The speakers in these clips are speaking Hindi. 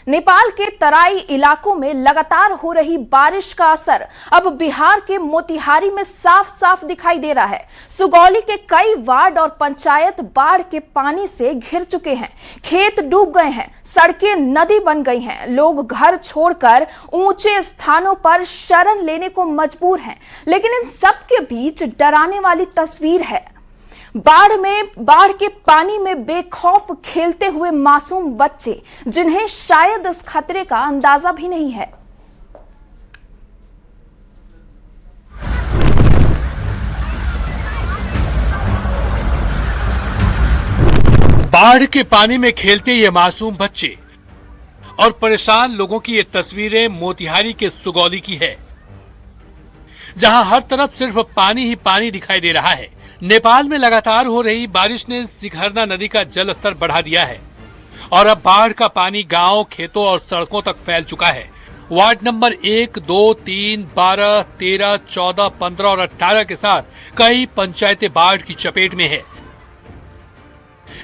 नेपाल के तराई इलाकों में लगातार हो रही बारिश का असर अब बिहार के मोतिहारी में साफ साफ दिखाई दे रहा है। सुगौली के कई वार्ड और पंचायत बाढ़ के पानी से घिर चुके हैं, खेत डूब गए हैं, सड़कें नदी बन गई हैं, लोग घर छोड़कर ऊंचे स्थानों पर शरण लेने को मजबूर हैं। लेकिन इन सब के बीच डराने वाली तस्वीर है बाढ़ के पानी में बेखौफ खेलते हुए मासूम बच्चे, जिन्हें शायद इस खतरे का अंदाजा भी नहीं है। बाढ़ के पानी में खेलते ये मासूम बच्चे और परेशान लोगों की ये तस्वीरें मोतिहारी के सुगौली की है, जहां हर तरफ सिर्फ पानी ही पानी दिखाई दे रहा है। नेपाल में लगातार हो रही बारिश ने सिखरना नदी का जल स्तर बढ़ा दिया है और अब बाढ़ का पानी गांव, खेतों और सड़कों तक फैल चुका है। वार्ड नंबर 1, 2, 3, 12, 13, 14, 15 और 18 के साथ कई पंचायतें बाढ़ की चपेट में है।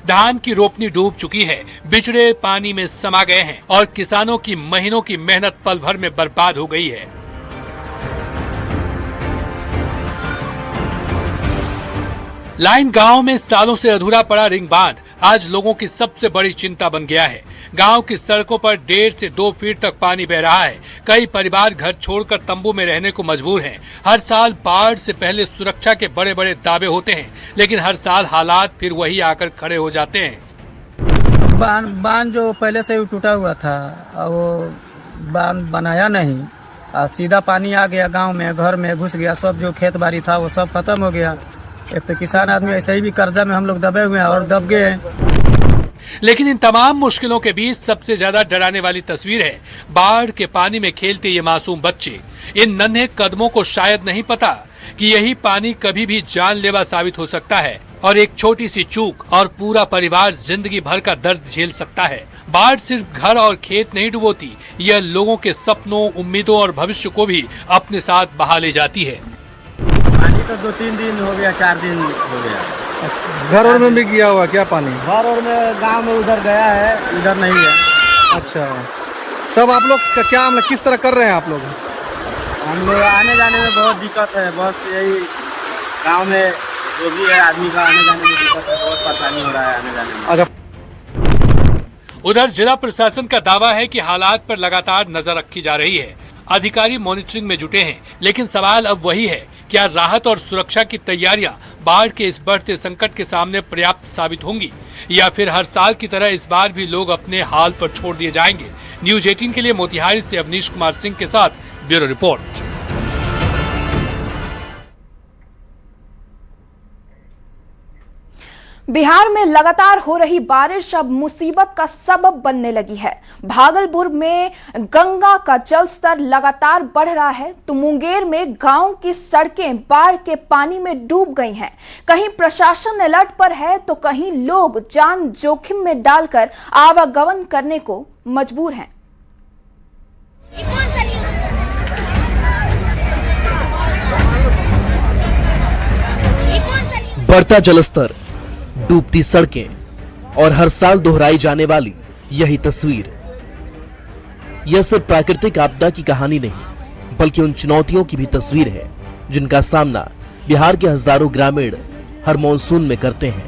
धान की रोपनी डूब चुकी है, बिचड़े पानी में समा गए हैं और किसानों की महीनों की मेहनत पल भर में बर्बाद हो गई है। लाइन गांव में सालों से अधूरा पड़ा रिंग बांध आज लोगों की सबसे बड़ी चिंता बन गया है। गांव की सड़कों पर 1.5 से 2 फीट तक पानी बह रहा है। कई परिवार घर छोड़कर तंबू में रहने को मजबूर हैं। हर साल बाढ़ से पहले सुरक्षा के बड़े बड़े दावे होते हैं, लेकिन हर साल हालात फिर वही आकर खड़े हो जाते हैं। बांध जो पहले से ही टूटा हुआ था, वो बांध बनाया नहीं, सीधा पानी आ गया गाँव में, घर में घुस गया। सब जो खेत बाड़ी था वो सब खत्म हो गया। एक तो किसान आदमी ऐसे ही भी कर्जा में हम लोग दबे हुए हैं और दब गए हैं। लेकिन इन तमाम मुश्किलों के बीच सबसे ज्यादा डराने वाली तस्वीर है बाढ़ के पानी में खेलते ये मासूम बच्चे। इन नन्हे कदमों को शायद नहीं पता कि यही पानी कभी भी जानलेवा साबित हो सकता है और एक छोटी सी चूक और पूरा परिवार जिंदगी भर का दर्द झेल सकता है। बाढ़ सिर्फ घर और खेत नहीं डुबोती, यह लोगों के सपनों, उम्मीदों और भविष्य को भी अपने साथ बहा ले जाती है। पानी तो 2-3 दिन हो गया, 4 दिन हो गया। घर और में भी गया हुआ क्या पानी? घर और में गांव में उधर गया है, इधर नहीं है। अच्छा, तब आप लोग क्या मतलब किस तरह कर रहे हैं आप लोग? हम लोग आने जाने में बहुत दिक्कत है। बस यही गांव में जो भी है आदमी का आने जाने में दिक्कत है, बहुत परेशानी हो रहा है आने जाने में। अच्छा, उधर जिला प्रशासन का दावा है कि हालात पर लगातार नजर रखी जा रही है। अधिकारी मॉनिटरिंग में जुटे हैं, लेकिन सवाल अब वही है, क्या राहत और सुरक्षा की तैयारियां बाढ़ के इस बढ़ते संकट के सामने पर्याप्त साबित होंगी या फिर हर साल की तरह इस बार भी लोग अपने हाल पर छोड़ दिए जाएंगे? न्यूज 18 के लिए मोतिहारी से अवनीश कुमार सिंह के साथ ब्यूरो रिपोर्ट। बिहार में लगातार हो रही बारिश अब मुसीबत का सबब बनने लगी है। भागलपुर में गंगा का जलस्तर लगातार बढ़ रहा है तो मुंगेर में गांव की सड़कें बाढ़ के पानी में डूब गई हैं। कहीं प्रशासन अलर्ट पर है तो कहीं लोग जान जोखिम में डालकर आवागमन करने को मजबूर हैं। बढ़ता जलस्तर, डूबती सड़कें और हर साल दोहराई जाने वाली यही तस्वीर, यह सिर्फ प्राकृतिक आपदा की कहानी नहीं बल्कि उन चुनौतियों की भी तस्वीर है जिनका सामना बिहार के हजारों ग्रामीण हर मॉनसून में करते हैं,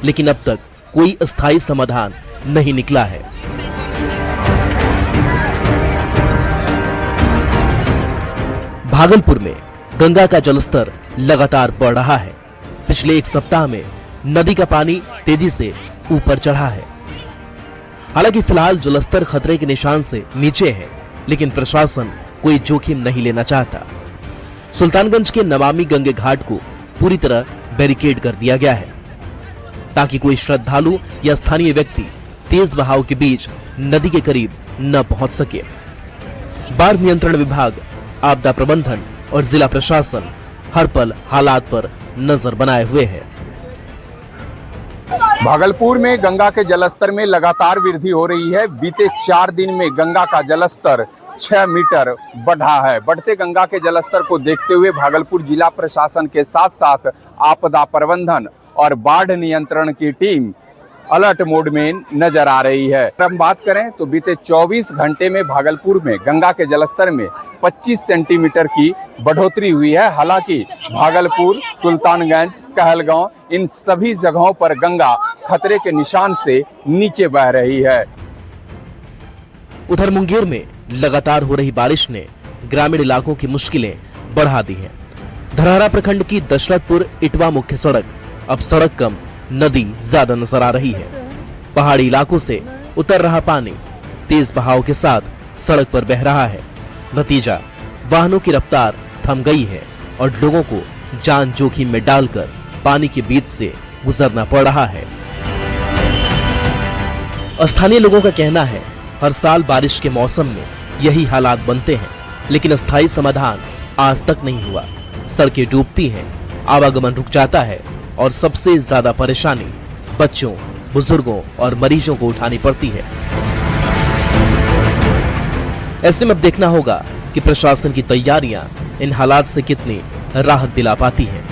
लेकिन अब तक कोई अस्थायी समाधान नहीं निकला है। भागलपुर में गंगा का जलस्तर लगातार बढ़ रहा है। पिछले एक सप्ताह में नदी का पानी तेजी से ऊपर चढ़ा है। हालांकि फिलहाल जलस्तर खतरे के निशान से नीचे है, लेकिन प्रशासन कोई जोखिम नहीं लेना चाहता। सुल्तानगंज के नमामि गंगे घाट को पूरी तरह बैरिकेड कर दिया गया है ताकि कोई श्रद्धालु या स्थानीय व्यक्ति तेज बहाव के बीच नदी के करीब न पहुंच सके। बाढ़ नियंत्रण विभाग, आपदा प्रबंधन और जिला प्रशासन हर पल हालात पर नजर बनाए हुए है। भागलपुर में गंगा के जलस्तर में लगातार वृद्धि हो रही है। बीते 4 दिन में गंगा का जलस्तर 6 मीटर बढ़ा है। बढ़ते गंगा के जलस्तर को देखते हुए भागलपुर जिला प्रशासन के साथ साथ आपदा प्रबंधन और बाढ़ नियंत्रण की टीम अलर्ट मोड में नजर आ रही है। अगर हम बात करें तो बीते 24 घंटे में भागलपुर में गंगा के जलस्तर में 25 सेंटीमीटर की बढ़ोतरी हुई है। हालांकि भागलपुर, सुल्तानगंज, कहलगांव इन सभी जगहों पर गंगा खतरे के निशान से नीचे बह रही है। उधर मुंगेर में लगातार हो रही बारिश ने ग्रामीण इलाकों की मुश्किलें बढ़ा दी हैं। धरहरा प्रखंड की दशरथपुर इटवा मुख्य सड़क अब सड़क कम नदी ज्यादा नजर आ रही है। पहाड़ी इलाकों से उतर रहा पानी तेज बहाव के साथ सड़क पर बह रहा है। नतीजा वाहनों की रफ्तार थम गई है और लोगों को जान जोखिम में डालकर पानी के बीच से गुजरना पड़ रहा है। स्थानीय लोगों का कहना है हर साल बारिश के मौसम में यही हालात बनते हैं, लेकिन अस्थायी समाधान आज तक नहीं हुआ। सड़कें डूबती हैं, आवागमन रुक जाता है और सबसे ज्यादा परेशानी बच्चों, बुजुर्गों और मरीजों को उठानी पड़ती है। ऐसे में अब देखना होगा कि प्रशासन की तैयारियां इन हालात से कितनी राहत दिला पाती हैं।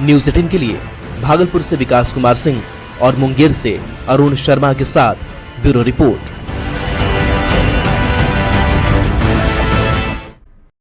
न्यूज़ 18 के लिए भागलपुर से विकास कुमार सिंह और मुंगेर से अरुण शर्मा के साथ ब्यूरो रिपोर्ट।